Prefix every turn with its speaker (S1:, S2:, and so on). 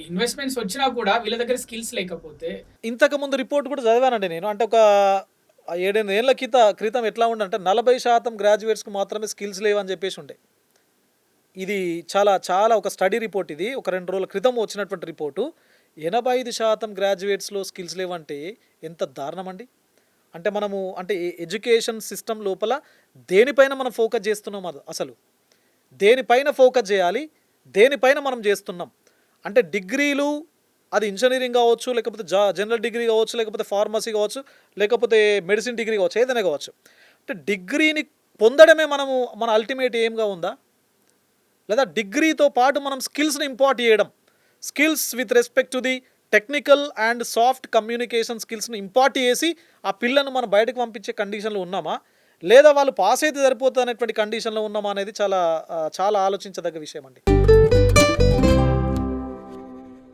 S1: Investments వచ్చినా కూడా వీళ్ళ దగ్గర స్కిల్స్ లేకపోతే
S2: ఇంతకుముందు రిపోర్ట్ కూడా చదివానండి నేను. అంటే ఒక 7, 8 ఏళ్ల క్రితం ఎట్లా ఉండంటే 40% గ్రాడ్యుయేట్స్‌కి మాత్రమే స్కిల్స్ లేవని చెప్పేసి ఉండే. ఇది చాలా చాలా ఒక స్టడీ రిపోర్ట్ ఇది. ఒక 2 రోజుల క్రితం వచ్చినటువంటి రిపోర్టు. 85% గ్రాడ్యుయేట్స్‌లో స్కిల్స్ లేవంటే ఎంత దారుణమండి. అంటే మనము అంటే ఎడ్యుకేషన్ సిస్టమ్ లోపల దేనిపైన మనం ఫోకస్ చేస్తున్నాం అసలు? దేనిపైన ఫోకస్ చేయాలి? దేనిపైన మనం చేస్తున్నాం? అంటే డిగ్రీలు అది ఇంజినీరింగ్ కావచ్చు, లేకపోతే జనరల్ డిగ్రీ కావచ్చు, లేకపోతే ఫార్మసీ కావచ్చు, లేకపోతే మెడిసిన్ డిగ్రీ కావచ్చు, ఏదైనా కావచ్చు. అంటే డిగ్రీని పొందడమే మన అల్టిమేట్ ఎయిమ్‌గా ఉందా? లేదా డిగ్రీతో పాటు మనం స్కిల్స్‌ని ఇంపార్ట్ చేయడం. Skills with respect to the technical and soft communication స్కిల్స్‌ని ఇంపార్ట్ చేసి ఆ పిల్లను మనం బయటకు పంపించే కండిషన్‌లో ఉన్నామా? లేదా వాళ్ళు పాస్ అయితే సరిపోతదనేటువంటి కండిషన్‌లో ఉన్నామా అనేది చాలా చాలా ఆలోచించదగ్గ విషయం అండి.